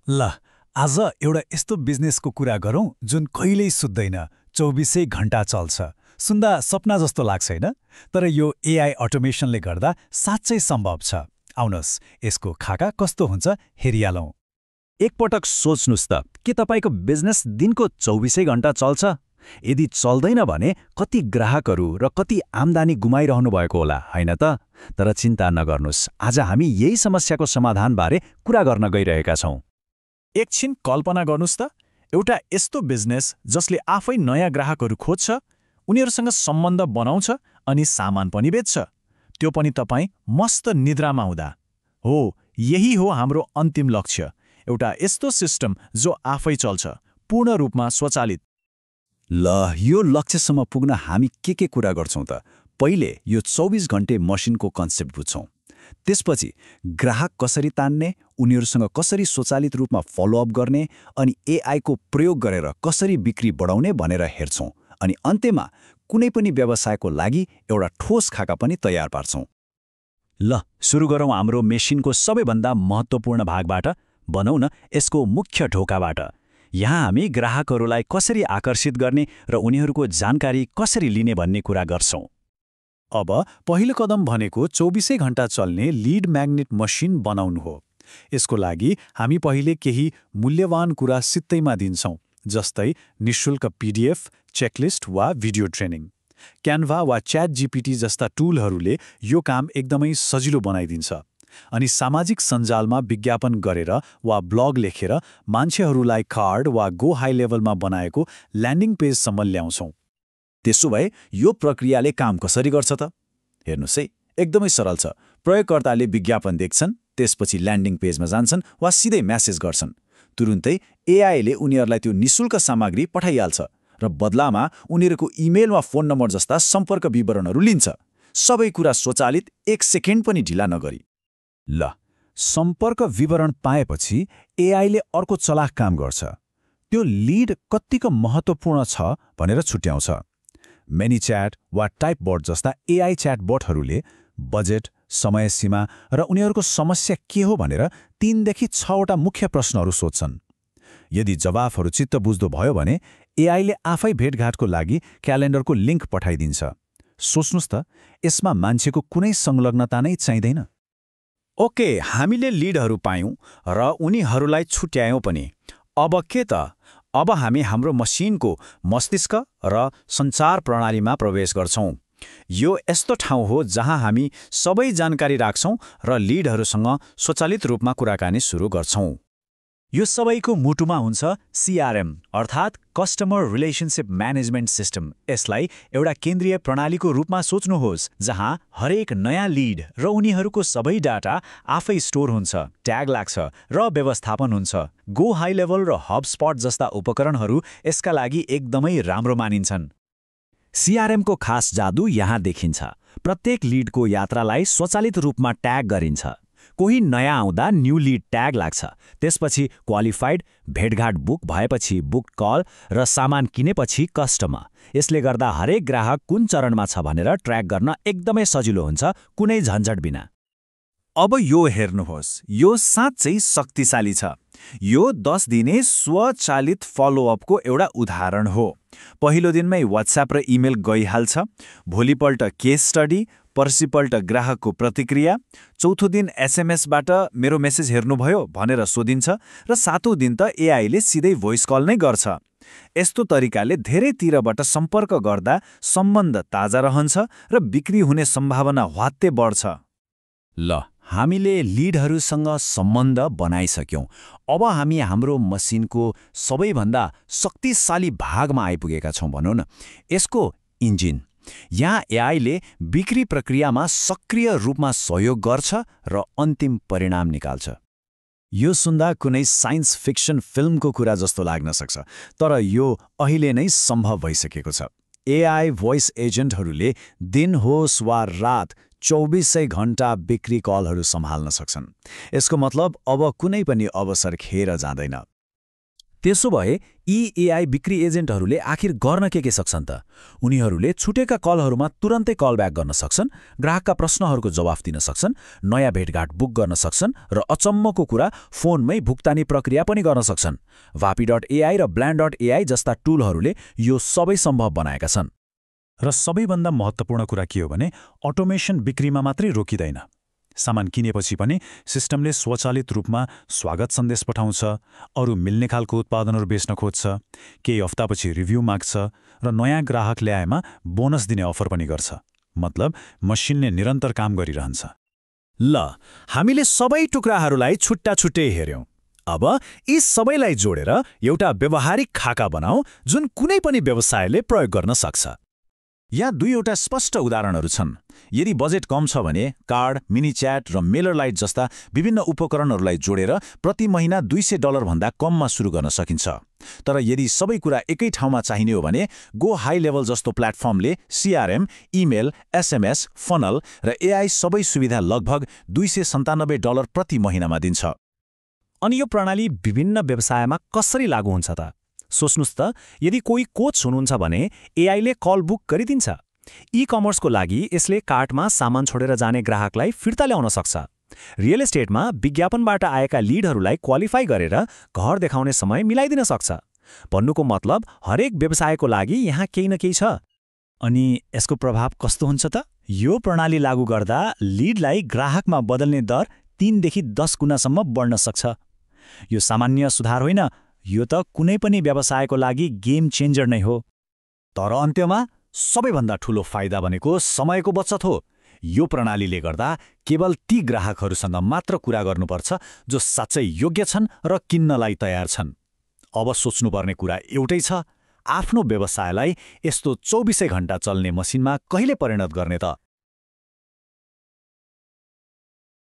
ल आज एउटा यस्तो बिजनेसको कुरा गरौँ जुन कहिल्यै सुत्दैन, 24 घण्टा चल्छ। सुन्दा सपना जस्तो लाग्छ हैन? तर यो एआई अटोमेसनले गर्दा साँच्चै सम्भव छ। आउनुहोस् यसको खाका कस्तो हुन्छ हेरिहालौँ। एकपटक सोच्नुस् त, के तपाईको बिजनेस दिनको 24 घण्टा चल्छ? यदि चल्दैन भने कति ग्राहकहरू र कति आम्दानी गुमाइरहनु भएको होला, हैन त? तर चिन्ता नगर्नुस्, आज हामी यही समस्याको समाधानबारे कुरा गर्न गइरहेका छौँ। एकछिन कल्पना गर्नुस् त, एउटा यस्तो बिजनेस जसले आफै नयाँ ग्राहकहरू खोज्छ, उनीहरूसँग सम्बन्ध बनाउँछ अनि सामान पनि बेच्छ, त्यो पनि तपाईँ मस्त निद्रामा हुँदा। हो, यही हो हाम्रो अन्तिम लक्ष्य, एउटा यस्तो सिस्टम जो आफै चल्छ, पूर्ण रूपमा स्वचालित। ल, यो लक्ष्यसम्म पुग्न हामी के कुरा गर्छौँ त? पहिले यो 24 घण्टे मसिनको कन्सेप्ट बुझ्छौँ। त्यसपछि ग्राहक कसरी तान्ने, उनीहरूसँग कसरी स्वचालित रूपमा फलोअप गर्ने अनि एआईको प्रयोग गरेर कसरी बिक्री बढाउने भनेर हेर्छौँ। अनि अन्त्यमा कुनै पनि व्यवसायको लागि एउटा ठोस खाका पनि तयार पार्छौँ। ल, सुरु गरौँ हाम्रो मेसिनको सबैभन्दा महत्त्वपूर्ण भागबाट। बनाऊ न यसको मुख्य ढोकाबाट। यहाँ हामी ग्राहकहरूलाई कसरी आकर्षित गर्ने र उनीहरूको जानकारी कसरी लिने भन्ने कुरा गर्छौँ। अब पहिलो कदम भनेको 24 घण्टा चल्ने लिड म्याग्नेट मसिन बनाउनु हो। यसको लागि हामी पहिले केही मूल्यवान कुरा सित्तैमा दिन्छौँ, जस्तै निःशुल्क पीडीएफ, चेकलिस्ट वा भिडियो ट्रेनिङ। क्यानभा वा च्याट जीपीटी जस्ता टुलहरूले यो काम एकदमै सजिलो बनाइदिन्छ। अनि सामाजिक सञ्जालमा विज्ञापन गरेर वा ब्लग लेखेर मान्छेहरूलाई कार्ड वा गो हाई लेभलमा बनाएको ल्यान्डिङ पेजसम्म ल्याउँछौँ। त्यसो भए यो प्रक्रियाले काम कसरी गर्छ त? हेर्नुहोस् है, एकदमै सरल छ। प्रयोगकर्ताले विज्ञापन देख्छन्, त्यसपछि ल्यान्डिङ पेजमा जान्छन् वा सिधै म्यासेज गर्छन्। तुरुन्तै एआईले उनीहरूलाई त्यो निःशुल्क सामग्री पठाइहाल्छ र बदलामा उनीहरूको इमेल वा फोन नम्बर जस्ता सम्पर्क विवरणहरू लिन्छ। सबै कुरा स्वचालित, 1 सेकेन्ड पनि ढिला नगरी। ल, सम्पर्क विवरण पाएपछि एआईले अर्को चलाख काम गर्छ। त्यो लिड कत्तिको महत्त्वपूर्ण छ भनेर छुट्याउँछ। मेनीच्याट वा टाइपबोट जस्ता एआई च्याटबोटहरूले बजेट, समय सीमा र उनीहरूको समस्या के हो भनेर 3 देखि 6वटा मुख्य प्रश्नहरू सोध्छन्। यदि जवाफहरू चित्त बुझ्दो भयो भने एआईले आफै भेटघाटको लागि क्यालेन्डरको लिङ्क पठाइदिन्छ। सोच्नुस् त, यसमा मान्छेको कुनै संलग्नता नै चाहिँदैन। ओके, हामीले लिडहरू पायौँ र उनीहरूलाई छुट्यायौँ पनि। अब के त? अब हामी हाम्रो मसिनको मस्तिष्क र सञ्चार प्रणालीमा प्रवेश गर्छौँ। यो यस्तो ठाउँ हो जहाँ हामी सबै जानकारी राख्छौँ र लिडहरूसँग स्वचालित रूपमा कुराकानी सुरु गर्छौँ। यो सबैको मुटुमा हुन्छ सीआरएम, अर्थात् कस्टमर रिलेसनसिप म्यानेजमेन्ट सिस्टम। यसलाई एउटा केन्द्रीय प्रणालीको रूपमा सोच्नुहोस्, जहाँ हरेक नयाँ लिड र उनीहरूको सबै डाटा आफै स्टोर हुन्छ, ट्याग लाग्छ र व्यवस्थापन हुन्छ। गो हाई लेभल र हबस्पट जस्ता उपकरणहरू यसका लागि एकदमै राम्रो मानिन्छन्। सीआरएमको खास जादु यहाँ देखिन्छ। प्रत्येक लिडको यात्रालाई स्वचालित रूपमा ट्याग गरिन्छ। कोही नयाँ आउँदा न्यू लिड ट्याग लाग्छ, त्यसपछि क्वालिफाइड, भेटघाट बुक भएपछि बुक कल र सामान किनेपछि कस्टमर। यसले गर्दा हरेक ग्राहक कुन चरणमा छ भनेर ट्र्याक गर्न एकदमै सजिलो हुन्छ, कुनै झन्झट बिना। अब यो हेर्नुहोस्, यो साँच्चै शक्तिशाली छ। यो 10 दिने स्वचालित फलोअपको एउटा उदाहरण हो। पहिलो दिनमै व्हाट्सएप र इमेल गइहाल्छ, भोलिपल्ट केस स्टडी, पर्सिपल्ट ग्राहकको प्रतिक्रिया, चौथो दिन एसएमएसबाट मेरो मेसेज हेर्नुभयो भनेर सोधिन्छ र 7औं दिन त एआईले सिधै भोइस कल नै गर्छ। यस्तो तरिकाले धेरैतिरबाट सम्पर्क गर्दा सम्बन्ध ताजा रहन्छ र बिक्री हुने सम्भावना ह्वात्तै बढ्छ। ल, हामीले लिडहरूसँग सम्बन्ध बनाइसक्यौँ। अब हामी हाम्रो मसिनको सबैभन्दा शक्तिशाली भागमा आइपुगेका छौँ भनौँ न, यसको इन्जिन। यहाँ एआईले बिक्री प्रक्रियामा सक्रिय रूपमा सहयोग गर्छ र अन्तिम परिणाम निकाल्छ। यो सुन्दा कुनै साइन्स फिक्सन फिल्मको कुरा जस्तो लाग्न सक्छ, तर यो अहिले नै सम्भव भइसकेको छ। एआई भोइस एजेन्टहरूले दिन होस् वा रात 24 घण्टा बिक्री कलहरू सम्हाल्न सक्छन्। यसको मतलब अब कुनै पनि अवसर खेर जाँदैन। त्यसो भए यी एआई बिक्री एजेन्टहरूले आखिर गर्न के सक्छन् त? उनीहरूले छुटेका कलहरूमा तुरन्तै कल ब्याक गर्न सक्छन्, ग्राहकका प्रश्नहरूको जवाफ दिन सक्छन्, नयाँ भेटघाट बुक गर्न सक्छन् र अचम्मको कुरा फोनमै भुक्तानी प्रक्रिया पनि गर्न सक्छन्। Vapi.ai र Bland.ai जस्ता टुलहरूले यो सबै सम्भव बनाएका छन्। र सबैभन्दा महत्त्वपूर्ण कुरा के हो भने अटोमेसन बिक्रीमा मात्रै रोकिँदैन। सामान किनेपछि पनि सिस्टमले स्वचालित रूपमा स्वागत सन्देश पठाउँछ, अरू मिल्ने खालको उत्पादनहरू बेच्न खोज्छ, केही हप्तापछि रिभ्यू माग्छ र नयाँ ग्राहक ल्याएमा बोनस दिने अफर पनि गर्छ। मतलब मसिनले निरन्तर काम गरिरहन्छ। ल, हामीले सबै टुक्राहरूलाई छुट्टा छुट्टै हेर्यौं। अब यी सबैलाई जोडेर एउटा व्यवहारिक खाका बनाऊ जुन कुनै पनि व्यवसायले प्रयोग गर्न सक्छ। यहाँ दुईवटा स्पष्ट उदाहरणहरू छन्। यदि बजेट कम छ भने कार्ड, मिनी च्याट र मेलर लाइट जस्ता विभिन्न उपकरणहरूलाई जोडेर प्रति महिना $200 भन्दा कममा सुरु गर्न सकिन्छ। तर यदि सबै कुरा एकै ठाउँमा चाहिने हो भने गो हाई लेभल जस्तो प्लेटफर्मले CRM, इमेल, SMS, फनल र AI सबै सुविधा लगभग $297 प्रति महिनामा दिन्छ। अनि यो प्रणाली विभिन्न व्यवसायमा कसरी लागू हुन्छ त? सोच्नुस् त, यदि कोही कोच हुनुहुन्छ भने एआईले कल बुक गरिदिन्छ। ई-कमर्सको लागि यसले कार्टमा सामान छोडेर जाने ग्राहकलाई फिर्ता ल्याउन सक्छ। रियल एस्टेटमा विज्ञापनबाट आएका लिडहरूलाई क्वालिफाई गरेर घर देखाउने समय मिलाइदिन सक्छ। भन्नुको मतलब हरेक व्यवसायको लागि यहाँ केही न केही छ। अनि यसको प्रभाव कस्तो हुन्छ त? यो प्रणाली लागू गर्दा लिडलाई ग्राहकमा बदल्ने दर 3 देखि 10 गुणासम्म बढ्न सक्छ। यो सामान्य सुधार होइन, यो त कुनै पनि व्यवसायको लागि गेम चेन्जर नै हो। तर अन्त्यमा सबैभन्दा ठूलो फाइदा भनेको समयको बचत हो। यो प्रणालीले गर्दा केवल ती ग्राहकहरूसँग मात्र कुरा गर्नुपर्छ जो साँच्चै योग्य छन् र किन्नलाई तयार छन्। अब सोच्नुपर्ने कुरा एउटै छ, आफ्नो व्यवसायलाई यस्तो 24 घण्टा चल्ने मसिनमा कहिले परिणत गर्ने त?